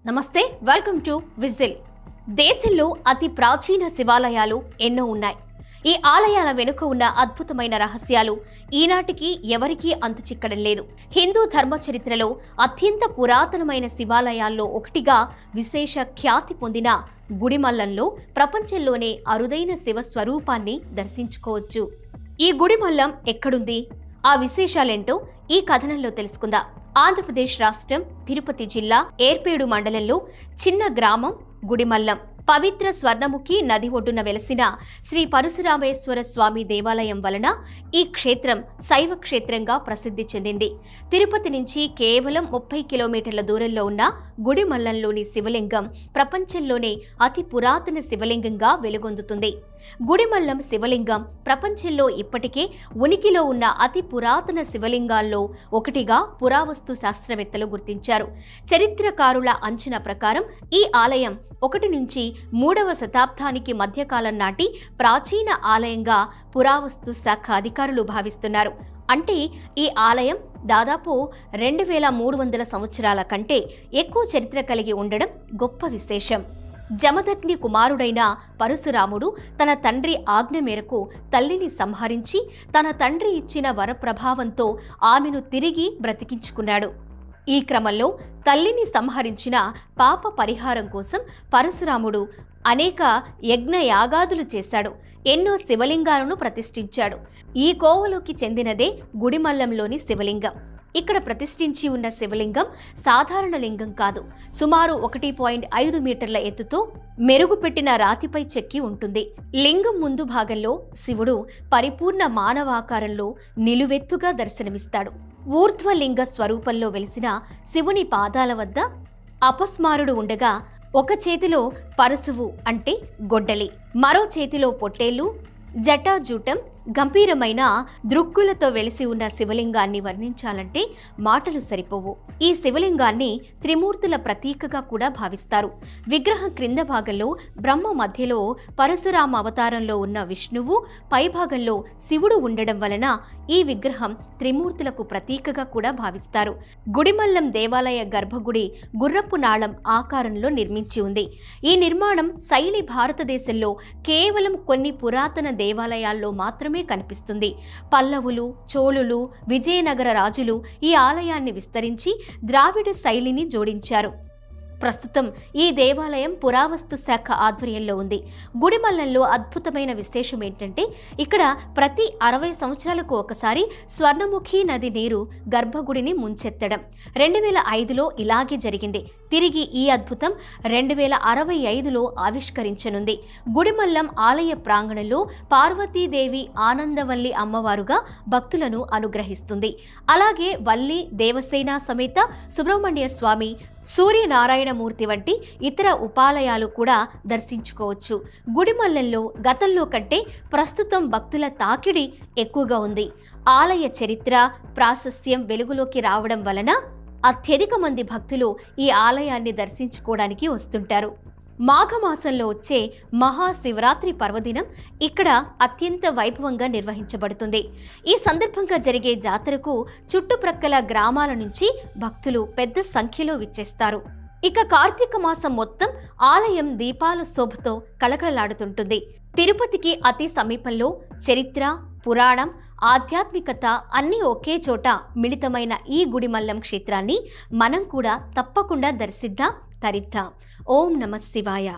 నమస్తే, welcome to whistle. దేశంలో అతి ప్రాచీన శివాలయాలు ఎన్నో ఉన్నాయి. ఈ ఆలయాల వెనుక ఉన్న అద్భుతమైన రహస్యాలు ఈనాటికి ఎవరికీ అంతుచిక్కడం లేదు. హిందూ ధర్మ చరిత్రలో అత్యంత పురాతనమైన శివాలయాల్లో ఒకటిగా విశేష ఖ్యాతి పొందిన గుడిమల్లంలో ప్రపంచంలోనే అరుదైన శివ స్వరూపాన్ని దర్శించుకోవచ్చు. ఈ గుడిమల్లం ఎక్కడుంది, ఆ విశేషాలేంటో ఈ కథనంలో తెలుసుకుందాం. ఆంధ్రప్రదేశ్ రాష్ట్రం తిరుపతి జిల్లా ఏర్పేడు మండలంలో చిన్న గ్రామం గుడిమల్లం. పవిత్ర స్వర్ణముఖి నది ఒడ్డున వెలసిన శ్రీ పరశురామేశ్వర స్వామి దేవాలయం వలన ఈ క్షేత్రం శైవ క్షేత్రంగా ప్రసిద్ధి చెందింది. తిరుపతి నుంచి కేవలం 30 కిలోమీటర్ల దూరంలో ఉన్న గుడిమల్లంలోని శివలింగం ప్రపంచంలోనే అతి పురాతన శివలింగంగా వెలుగొందుతుంది. గుడిమల్లం శివలింగం ప్రపంచంలో ఇప్పటికే ఉనికిలో ఉన్న అతి పురాతన శివలింగాల్లో ఒకటిగా పురావస్తు శాస్త్రవేత్తలు గుర్తించారు. చరిత్రకారుల అంచనా ప్రకారం ఈ ఆలయం 1 నుంచి 3వ శతాబ్దానికి మధ్యకాలం నాటి ప్రాచీన ఆలయంగా పురావస్తు శాఖ అధికారులు భావిస్తున్నారు. అంటే ఈ ఆలయం దాదాపు 2300 సంవత్సరాల కంటే ఎక్కువ చరిత్ర కలిగి ఉండడం గొప్ప విశేషం. జమదగ్ని కుమారుడైన పరశురాముడు తన తండ్రి ఆజ్ఞ మేరకు తల్లిని సంహరించి తన తండ్రి ఇచ్చిన వరప్రభావంతో ఆమెను తిరిగి బ్రతికించుకున్నాడు. ఈ క్రమంలో తల్లిని సంహరించిన పాప పరిహారం కోసం పరశురాముడు అనేక యజ్ఞయాగాదులు చేశాడు. ఎన్నో శివలింగాలను ప్రతిష్ఠించాడు. ఈ కోవలోకి చెందినదే గుడిమల్లంలోని శివలింగం. ఇక్కడ ప్రతిష్ఠించి ఉన్న శివలింగం సాధారణ లింగం కాదు. సుమారు 1.5 మీటర్ల ఎత్తుతో మెరుగుపెట్టిన రాతిపై చెక్కి ఉంటుంది. లింగం ముందు భాగంలో శివుడు పరిపూర్ణ మానవాకారంలో నిలువెత్తుగా దర్శనమిస్తాడు. ఊర్ధ్వలింగ స్వరూపంలో వెలిసిన శివుని పాదాల వద్ద అపస్మారుడు ఉండగా ఒక చేతిలో పరశువు అంటే గొడ్డలి, మరో చేతిలో పొట్టేళ్లు, జటాజూటం, గంభీరమైన దృక్కులతో వెలిసి ఉన్న శివలింగాన్ని వర్ణించాలంటే మాటలు సరిపోవు. ఈ శివలింగాన్ని త్రిమూర్తుల ప్రతీకగా కూడా భావిస్తారు. విగ్రహం క్రింద భాగంలో బ్రహ్మ, మధ్యలో పరశురామ అవతారంలో ఉన్న విష్ణువు, పైభాగంలో శివుడు ఉండడం వలన ఈ విగ్రహం త్రిమూర్తులకు ప్రతీకగా కూడా భావిస్తారు. గుడిమల్లం దేవాలయ గర్భగుడి గుర్రపు నాళం ఆకారంలో నిర్మించి ఉంది. ఈ నిర్మాణం శైలి భారతదేశంలో కేవలం కొన్ని పురాతన దేవాలయాల్లో మాత్రమే కనిపిస్తుంది. పల్లవులు, చోళులు, విజయనగర రాజులు ఈ ఆలయాన్ని విస్తరించి ద్రావిడ శైలిని జోడించారు. ప్రస్తుతం ఈ దేవాలయం పురావస్తు శాఖ ఆధ్వర్యంలో ఉంది. గుడిమల్లంలో అద్భుతమైన విశేషం ఏంటంటే ఇక్కడ ప్రతి 60 సంవత్సరాలకు ఒకసారి స్వర్ణముఖి నది నీరు గర్భగుడిని ముంచెత్తడం. 2005లో ఇలాగే జరిగింది. తిరిగి ఈ అద్భుతం 2065లో ఆవిష్కరించనుంది. గుడిమల్లం ఆలయ ప్రాంగణంలో పార్వతీదేవి ఆనందవల్లి అమ్మవారుగా భక్తులను అనుగ్రహిస్తుంది. అలాగే వల్లి దేవసేన సమేత సుబ్రహ్మణ్య స్వామి, సూర్యనారాయణమూర్తి వంటి ఇతర ఉపాలయాలు కూడా దర్శించుకోవచ్చు. గుడిమల్లంలో గతంలో కంటే ప్రస్తుతం భక్తుల తాకిడి ఎక్కువగా ఉంది. ఆలయ చరిత్ర, ప్రాశస్త్యం వెలుగులోకి రావడం వలన అత్యధిక మంది భక్తులు ఈ ఆలయాన్ని దర్శించుకోవడానికి వస్తుంటారు. మాఘమాసంలో వచ్చే మహాశివరాత్రి పర్వదినం ఇక్కడ అత్యంత వైభవంగా నిర్వహించబడుతుంది. ఈ సందర్భంగా జరిగే జాతరకు చుట్టుప్రక్కల గ్రామాల నుంచి భక్తులు పెద్ద సంఖ్యలో విచ్చేస్తారు. ఇక కార్తీక మాసం మొత్తం ఆలయం దీపాల శోభతో కళకళలాడుతుంటుంది. తిరుపతికి అతి సమీపంలో చరిత్ర, పురాణం, ఆధ్యాత్మికత అన్నీ ఒకే చోట మిళితమైన ఈ గుడిమల్లం క్షేత్రాన్ని మనం కూడా తప్పకుండా దర్శిద్దాం, తరిద్దాం. ఓం నమః శివాయ.